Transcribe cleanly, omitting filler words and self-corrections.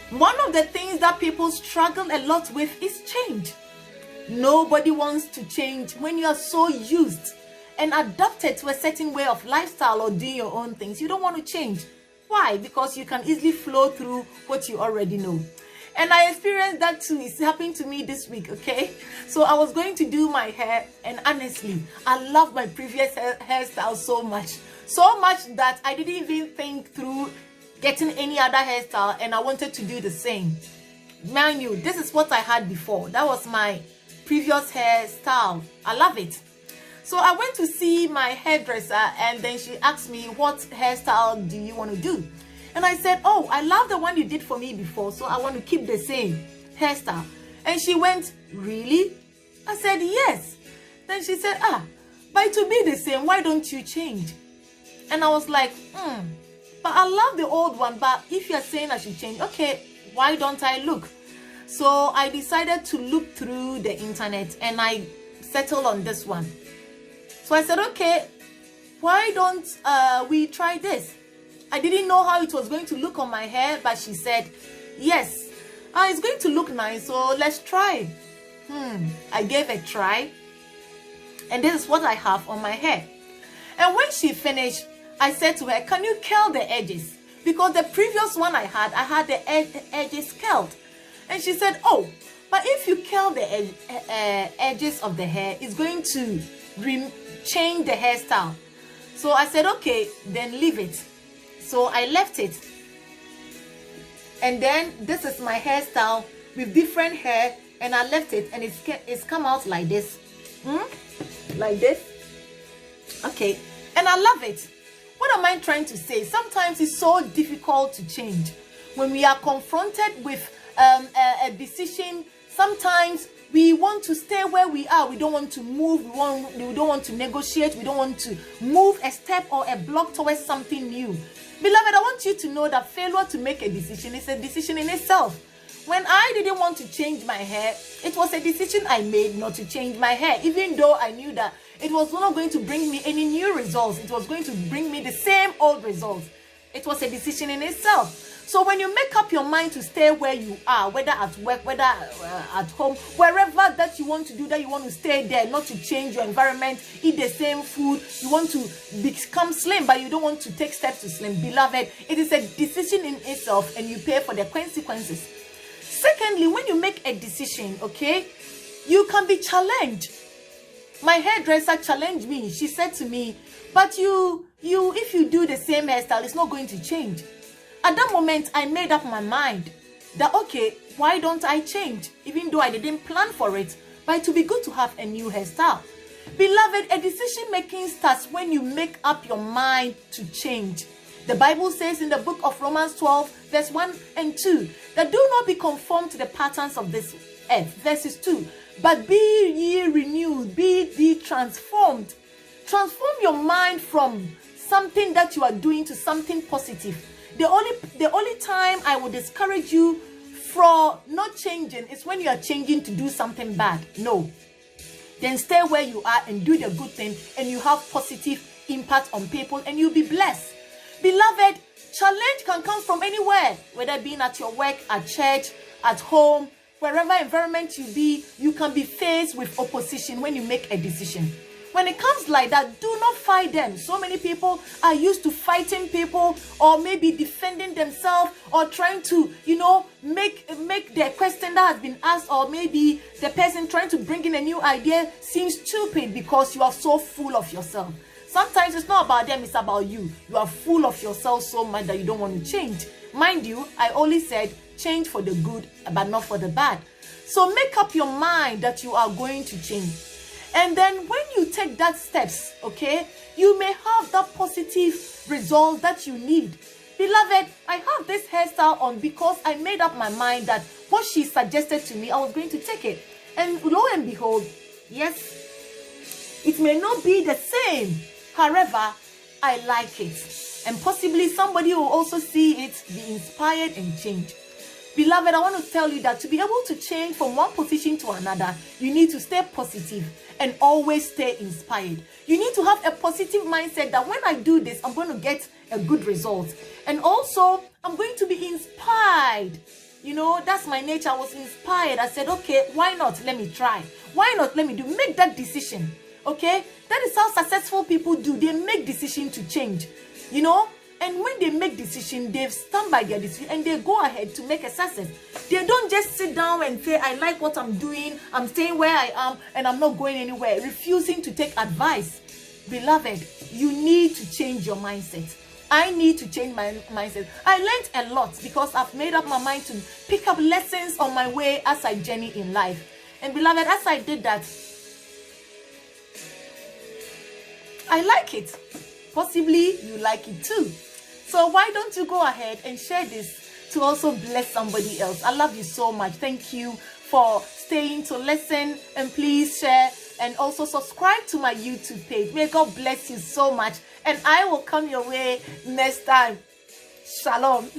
One of the things that people struggle a lot with is change. Nobody wants to change when you are so used and adapted to a certain way of lifestyle or doing your own things. You don't want to change. Why? Because you can easily flow through what you already know. And I experienced that too. It's happening to me this week, okay? So I was going to do my hair, and honestly, I love my previous hairstyle so much. So much that I didn't even think through getting any other hairstyle, and I wanted to do the same. Mind you, this is what I had before. That was my previous hairstyle. I love it. So I went to see my hairdresser, and then she asked me, what hairstyle do you want to do? And I said, oh, I love the one you did for me before, so I want to keep the same hairstyle. And she went, really? I said, yes. Then she said, but to be the same, why don't you change? And I was like, but I love the old one, but if you're saying I should change, okay, why don't I look? So I decided to look through the internet, and I settled on this one. So I said, okay, why don't we try this? I didn't know how it was going to look on my hair, but she said, yes, it's going to look nice, so let's try. I gave a try, and this is what I have on my hair. And when she finished, I said to her, can you curl the edges? Because the previous one I had the edges curled. And she said, oh, but if you curl the edges of the hair, it's going to change the hairstyle. So I said, okay, then leave it. So I left it. And then this is my hairstyle with different hair, and I left it, and it's come out like this. Like this. Okay. And I love it. What am I trying to say? Sometimes it's so difficult to change. When we are confronted with a decision, sometimes we want to stay where we are. We don't want to move. We don't want to negotiate. We don't want to move a step or a block towards something new. Beloved, I want you to know that failure to make a decision is a decision in itself. When I didn't want to change my hair, it was a decision I made not to change my hair, even though I knew that it was not going to bring me any new results. It was going to bring me the same old results. It was a decision in itself. So when you make up your mind to stay where you are, whether at work, whether at home, wherever that you want to do that, you want to stay there, not to change your environment, eat the same food, you want to become slim, but you don't want to take steps to slim. Beloved, it is a decision in itself, and you pay for the consequences. Secondly, when you make a decision, okay, you can be challenged. My hairdresser challenged me. She said to me, but if you do the same hairstyle, it's not going to change. At that moment, I made up my mind that, okay, why don't I change? Even though I didn't plan for it, but it would be good to have a new hairstyle. Beloved, a decision making starts when you make up your mind to change. The Bible says in the book of Romans 12, verse 1 and 2, that do not be conformed to the patterns of this earth. Verses 2, but be ye renewed, be ye transformed. Transform your mind from something that you are doing to something positive. The only time I will discourage you for not changing is when you are changing to do something bad. No. Then stay where you are and do the good thing, and you have positive impact on people, and you'll be blessed. Beloved, challenge can come from anywhere, whether being at your work, at church, at home, wherever environment you be, you can be faced with opposition when you make a decision. When it comes like that, do not fight them. So many people are used to fighting people, or maybe defending themselves, or trying to, make the question that has been asked, or maybe the person trying to bring in a new idea seems stupid because you are so full of yourself. Sometimes it's not about them, it's about you. You are full of yourself so much that you don't want to change. Mind you, I only said change for the good, but not for the bad. So make up your mind that you are going to change. And then when you take that steps, okay, you may have that positive result that you need. Beloved, I have this hairstyle on because I made up my mind that what she suggested to me, I was going to take it. And lo and behold, yes, it may not be the same. However, I like it. And possibly somebody will also see it, be inspired, and change. Beloved, I want to tell you that to be able to change from one position to another, you need to stay positive and always stay inspired. You need to have a positive mindset that when I do this, I'm going to get a good result. And also, I'm going to be inspired. You know, that's my nature. I was inspired. I said, okay, why not? Let me try. Why not? Let me do. Make that decision. Okay? That is how successful people do. They make decision to change. You know? And when they make decision, they stand by their decision and they go ahead to make a success. They don't just sit down and say, I like what I'm doing, I'm staying where I am, and I'm not going anywhere, refusing to take advice. Beloved, you need to change your mindset. I need to change my mindset. I learned a lot because I've made up my mind to pick up lessons on my way as I journey in life. And beloved, as I did that, I like it. Possibly you like it too. So why don't you go ahead and share this to also bless somebody else? I love you so much. Thank you for staying to listen, and please share and also subscribe to my YouTube page. May God bless you so much, and I will come your way next time. Shalom.